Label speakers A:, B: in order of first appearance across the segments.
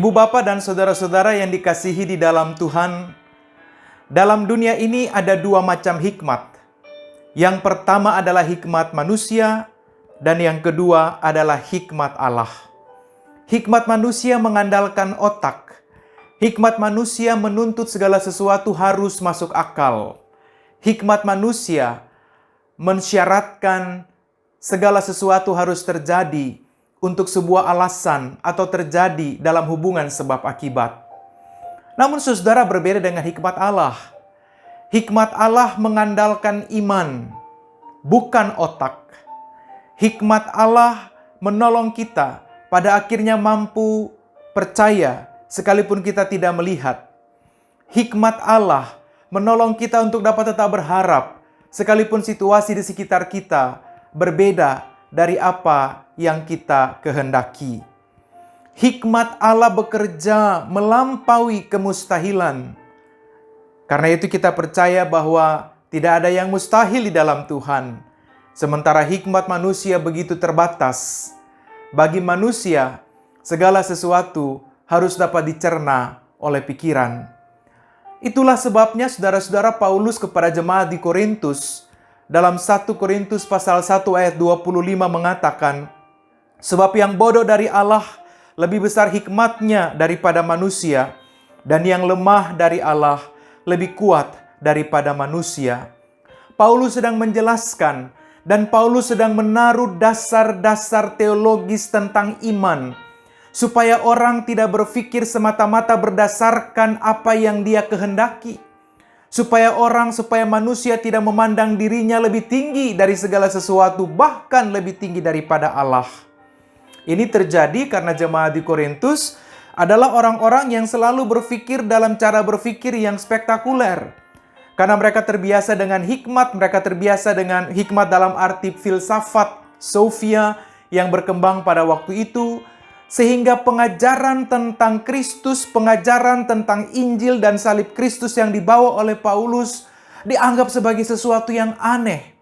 A: Ibu bapak dan saudara-saudara yang dikasihi di dalam Tuhan, dalam dunia ini ada dua macam hikmat. Yang pertama adalah hikmat manusia, dan yang kedua adalah hikmat Allah. Hikmat manusia mengandalkan otak. Hikmat manusia menuntut segala sesuatu harus masuk akal. Hikmat manusia mensyaratkan segala sesuatu harus terjadi untuk sebuah alasan atau terjadi dalam hubungan sebab akibat. Namun saudara, berbeda dengan hikmat Allah. Hikmat Allah mengandalkan iman, bukan otak. Hikmat Allah menolong kita pada akhirnya mampu percaya sekalipun kita tidak melihat. Hikmat Allah menolong kita untuk dapat tetap berharap sekalipun situasi di sekitar kita berbeda dari apa yang kita kehendaki. Hikmat Allah bekerja melampaui kemustahilan. Karena itu kita percaya bahwa tidak ada yang mustahil di dalam Tuhan. Sementara hikmat manusia begitu terbatas. Bagi manusia, segala sesuatu harus dapat dicerna oleh pikiran. Itulah sebabnya saudara-saudara Paulus kepada jemaat di Korintus dalam 1 Korintus pasal 1 ayat 25 mengatakan, sebab yang bodoh dari Allah lebih besar hikmatnya daripada manusia, dan yang lemah dari Allah lebih kuat daripada manusia. Paulus sedang menjelaskan dan Paulus sedang menaruh dasar-dasar teologis tentang iman, supaya orang tidak berpikir semata-mata berdasarkan apa yang dia kehendaki. Supaya manusia tidak memandang dirinya lebih tinggi dari segala sesuatu, bahkan lebih tinggi daripada Allah. Ini terjadi karena jemaat di Korintus adalah orang-orang yang selalu berpikir dalam cara berpikir yang spektakuler. Karena mereka terbiasa dengan hikmat, mereka terbiasa dengan hikmat dalam arti filsafat, sofia yang berkembang pada waktu itu, sehingga pengajaran tentang Kristus, pengajaran tentang Injil dan salib Kristus yang dibawa oleh Paulus dianggap sebagai sesuatu yang aneh.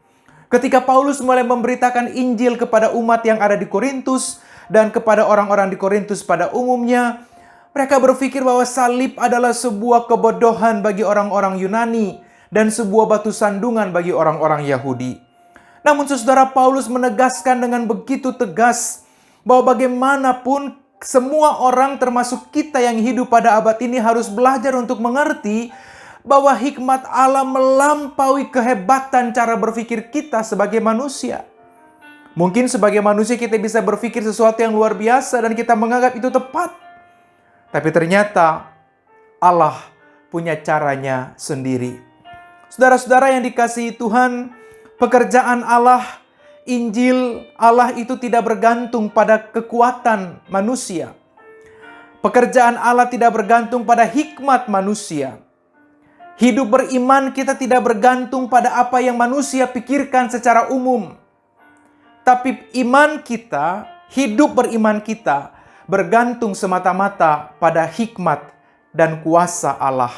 A: Ketika Paulus mulai memberitakan Injil kepada umat yang ada di Korintus dan kepada orang-orang di Korintus pada umumnya, mereka berpikir bahwa salib adalah sebuah kebodohan bagi orang-orang Yunani dan sebuah batu sandungan bagi orang-orang Yahudi. Namun saudara, Paulus menegaskan dengan begitu tegas bahwa bagaimanapun semua orang termasuk kita yang hidup pada abad ini harus belajar untuk mengerti bahwa hikmat Allah melampaui kehebatan cara berpikir kita sebagai manusia. Mungkin sebagai manusia kita bisa berpikir sesuatu yang luar biasa dan kita menganggap itu tepat. Tapi ternyata Allah punya caranya sendiri. Saudara-saudara yang dikasihi Tuhan, pekerjaan Allah, Injil Allah itu tidak bergantung pada kekuatan manusia. Pekerjaan Allah tidak bergantung pada hikmat manusia. Hidup beriman kita tidak bergantung pada apa yang manusia pikirkan secara umum. Tapi iman kita, hidup beriman kita, bergantung semata-mata pada hikmat dan kuasa Allah.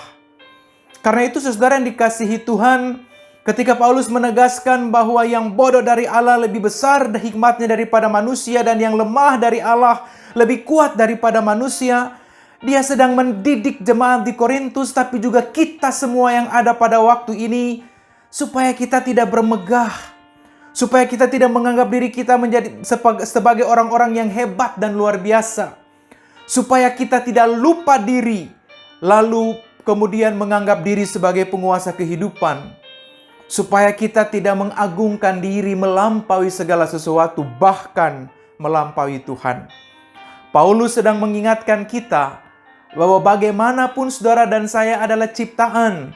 A: Karena itu saudara yang dikasihi Tuhan, ketika Paulus menegaskan bahwa yang bodoh dari Allah lebih besar hikmatnya daripada manusia, dan yang lemah dari Allah lebih kuat daripada manusia, dia sedang mendidik jemaat di Korintus, tapi juga kita semua yang ada pada waktu ini, supaya kita tidak bermegah, supaya kita tidak menganggap diri kita menjadi sebagai orang-orang yang hebat dan luar biasa, supaya kita tidak lupa diri, lalu kemudian menganggap diri sebagai penguasa kehidupan, supaya kita tidak mengagungkan diri melampaui segala sesuatu, bahkan melampaui Tuhan. Paulus sedang mengingatkan kita bahwa bagaimanapun saudara dan saya adalah ciptaan,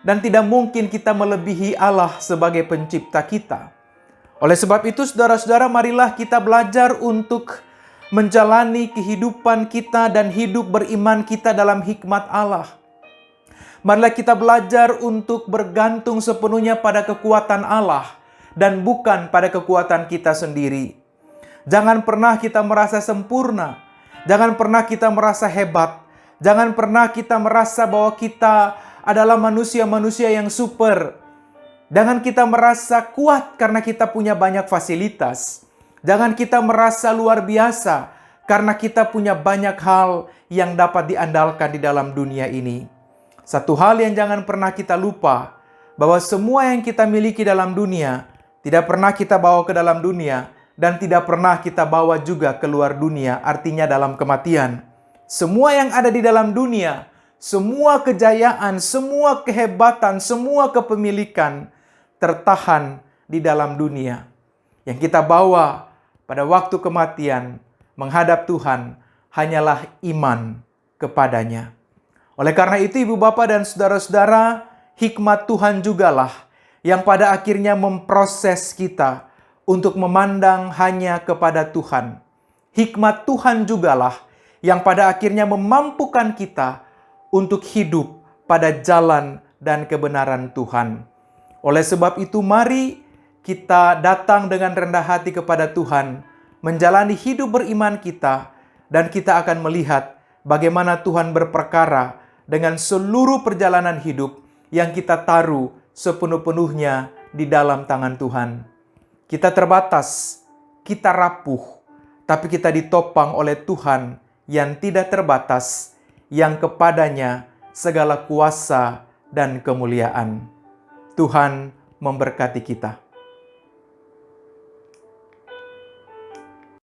A: dan tidak mungkin kita melebihi Allah sebagai pencipta kita. Oleh sebab itu saudara-saudara, marilah kita belajar untuk menjalani kehidupan kita dan hidup beriman kita dalam hikmat Allah. Marilah kita belajar untuk bergantung sepenuhnya pada kekuatan Allah dan bukan pada kekuatan kita sendiri. Jangan pernah kita merasa sempurna. Jangan pernah kita merasa hebat. Jangan pernah kita merasa bahwa kita adalah manusia-manusia yang super. Jangan kita merasa kuat karena kita punya banyak fasilitas. Jangan kita merasa luar biasa karena kita punya banyak hal yang dapat diandalkan di dalam dunia ini. Satu hal yang jangan pernah kita lupa, bahwa semua yang kita miliki dalam dunia tidak pernah kita bawa ke dalam dunia dan tidak pernah kita bawa juga keluar dunia, artinya dalam kematian. Semua yang ada di dalam dunia, semua kejayaan, semua kehebatan, semua kepemilikan tertahan di dalam dunia. Yang kita bawa pada waktu kematian menghadap Tuhan hanyalah iman kepadanya. Oleh karena itu, ibu bapak dan saudara-saudara, hikmat Tuhan jugalah yang pada akhirnya memproses kita untuk memandang hanya kepada Tuhan. Hikmat Tuhan jugalah yang pada akhirnya memampukan kita untuk hidup pada jalan dan kebenaran Tuhan. Oleh sebab itu, mari kita datang dengan rendah hati kepada Tuhan, menjalani hidup beriman kita, dan kita akan melihat bagaimana Tuhan berperkara dengan seluruh perjalanan hidup yang kita taruh sepenuh-penuhnya di dalam tangan Tuhan. Kita terbatas, kita rapuh, tapi kita ditopang oleh Tuhan yang tidak terbatas, yang kepadanya segala kuasa dan kemuliaan. Tuhan memberkati kita.